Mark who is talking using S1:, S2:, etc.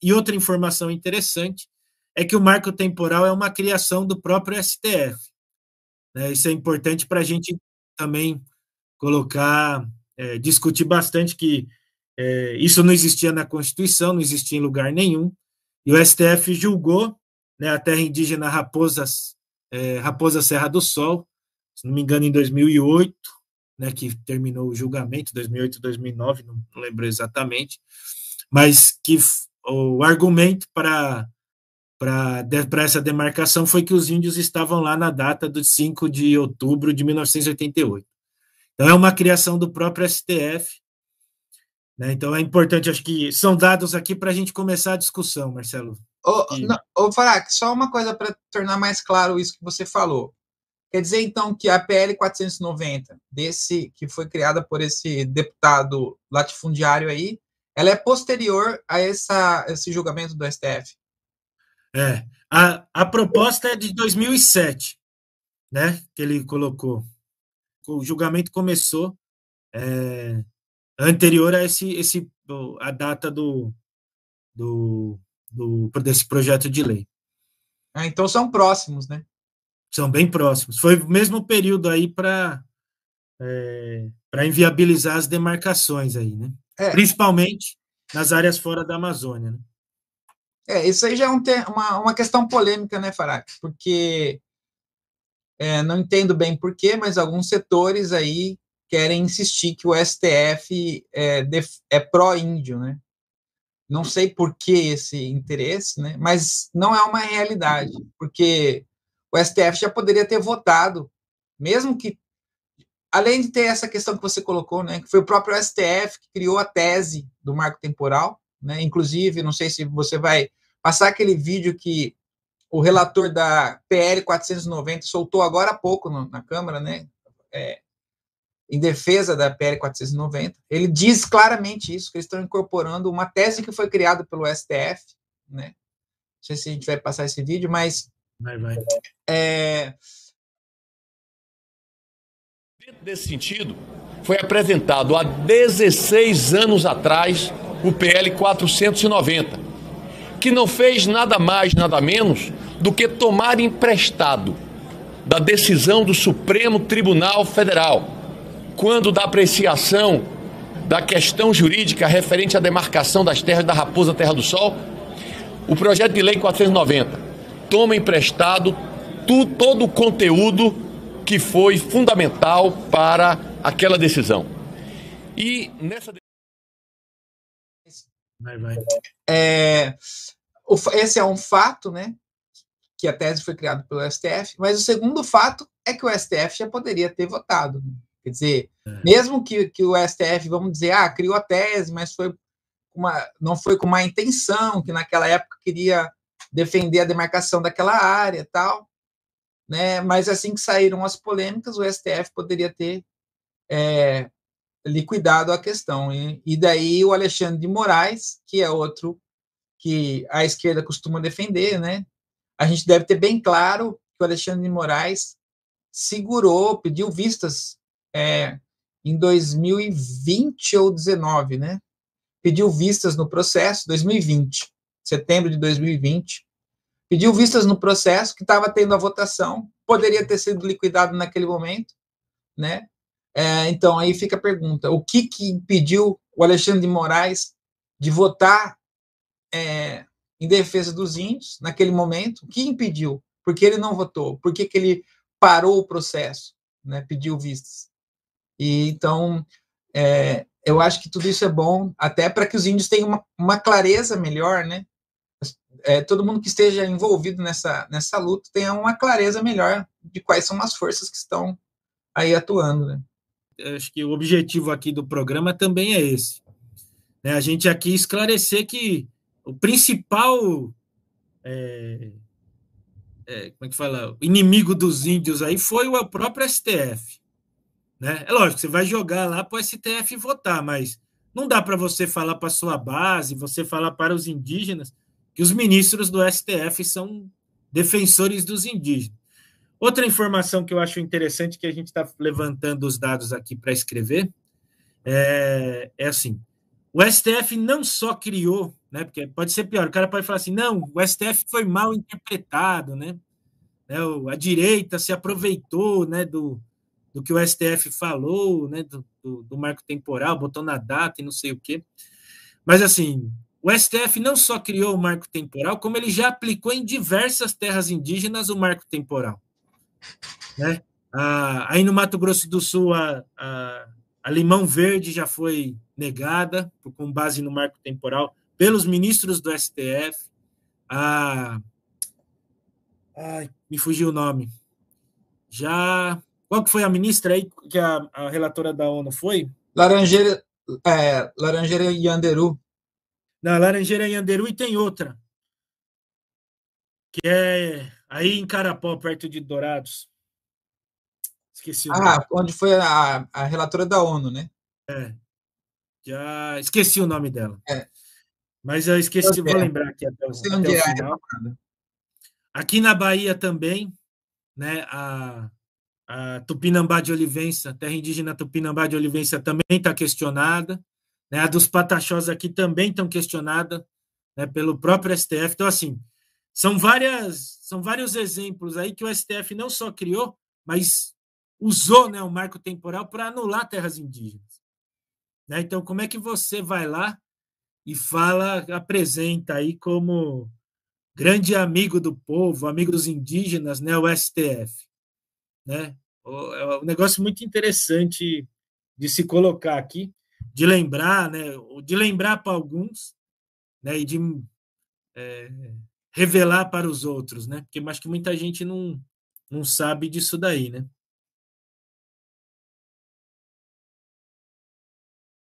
S1: E outra informação interessante é que o marco temporal é uma criação do próprio STF. Né? Isso é importante para a gente também colocar, discutir bastante que isso não existia na Constituição, não existia em lugar nenhum, e o STF julgou, né, a terra indígena Raposa Serra do Sol, se não me engano, em 2008, né, que terminou o julgamento, 2008, 2009, não lembro exatamente, mas que o argumento para essa demarcação foi que os índios estavam lá na data de 5 de outubro de 1988. Então, é uma criação do próprio STF, né? Então, é importante, acho que são dados aqui para a gente começar a discussão, Marcelo.
S2: Farac, só uma coisa para tornar mais claro isso que você falou. Quer dizer, então, que a PL 490, que foi criada por esse deputado latifundiário aí, ela é posterior a esse julgamento do STF?
S1: A proposta é de 2007, né, que ele colocou. O julgamento começou anterior a a data desse projeto de lei.
S2: Então são próximos, né?
S1: São bem próximos. Foi o mesmo período aí para inviabilizar as demarcações aí, né? Principalmente nas áreas fora da Amazônia, né?
S2: Isso aí já é uma questão polêmica, né, Farac? Porque não entendo bem por quê, mas alguns setores aí querem insistir que o STF é pró-índio, né? Não sei por que esse interesse, né? Mas não é uma realidade, porque o STF já poderia ter votado, mesmo que, além de ter essa questão que você colocou, né, que foi o próprio STF que criou a tese do marco temporal, né? Inclusive, não sei se você vai passar aquele vídeo que o relator da PL 490 soltou agora há pouco na Câmara, né? Em defesa da PL 490, ele diz claramente isso, que eles estão incorporando uma tese que foi criada pelo STF, né? Não sei se a gente vai passar esse vídeo, mas...
S1: Vai.
S3: Dentro desse sentido, foi apresentado há 16 anos atrás o PL 490, que não fez nada mais, nada menos do que tomar emprestado da decisão do Supremo Tribunal Federal, quando da apreciação da questão jurídica referente à demarcação das terras da Raposa Terra do Sol, o projeto de lei 490 toma emprestado todo o conteúdo que foi fundamental para aquela decisão. E nessa...
S2: Esse é um fato, né? Que a tese foi criada pelo STF, mas o segundo fato é que o STF já poderia ter votado. Quer dizer, mesmo que o STF, vamos dizer, criou a tese, mas não foi com uma intenção, que naquela época queria defender a demarcação daquela área e tal, né? Mas assim que saíram as polêmicas, o STF poderia ter liquidado a questão. E daí o Alexandre de Moraes, que é outro que a esquerda costuma defender, né? A gente deve ter bem claro que o Alexandre de Moraes pediu vistas em 2020 ou 2019, né? Pediu vistas no processo, 2020, setembro de 2020, pediu vistas no processo que estava tendo a votação, poderia ter sido liquidado naquele momento, né? Então, aí fica a pergunta, o que impediu o Alexandre de Moraes de votar em defesa dos índios naquele momento? O que impediu? Por que ele não votou? Por que ele parou o processo, né? Pediu vistas? E então, eu acho que tudo isso é bom, até para que os índios tenham uma clareza melhor, né? Todo mundo que esteja envolvido nessa luta tenha uma clareza melhor de quais são as forças que estão aí atuando, né?
S1: Eu acho que o objetivo aqui do programa também é esse, né? A gente aqui esclarecer que o principal como é que fala? O inimigo dos índios aí foi o próprio STF. Né? É lógico, você vai jogar lá para o STF votar, mas não dá para você falar para a sua base, você falar para os indígenas, que os ministros do STF são defensores dos indígenas. Outra informação que eu acho interessante, que a gente está levantando os dados aqui para escrever, é assim, o STF não só criou, né, porque pode ser pior, o cara pode falar assim, não, o STF foi mal interpretado, né, a direita se aproveitou, né, do que o STF falou, né, do marco temporal, botou na data e não sei o quê. Mas, assim, o STF não só criou o marco temporal, como ele já aplicou em diversas terras indígenas o marco temporal. Né? Aí no Mato Grosso do Sul, a Limão Verde já foi negada, com base no marco temporal, pelos ministros do STF. Me fugiu o nome. Qual que foi a ministra aí, que a relatora da ONU foi?
S2: Laranjeira Yanderu.
S1: Na Laranjeira Yanderu, e tem outra, que é aí em Carapó, perto de Dourados. Esqueci o nome.
S2: Onde foi a relatora da ONU, né?
S1: Já esqueci o nome dela.
S2: É.
S1: Mas eu esqueci, vou lembrar aqui até o final. Aqui na Bahia também, né, a Tupinambá de Olivença, terra indígena Tupinambá de Olivença também está questionada, né, a dos Pataxós aqui também estão questionada, né, pelo próprio STF. Então, assim, são vários exemplos aí que o STF não só criou, mas usou, né, o marco temporal para anular terras indígenas. Né? Então, como é que você vai lá e apresenta aí como grande amigo do povo, amigo dos indígenas, né, o STF? Né? É um negócio muito interessante de se colocar aqui, de lembrar, né, para alguns, né, e de revelar para os outros, né? Porque acho que muita gente não sabe disso daí, né?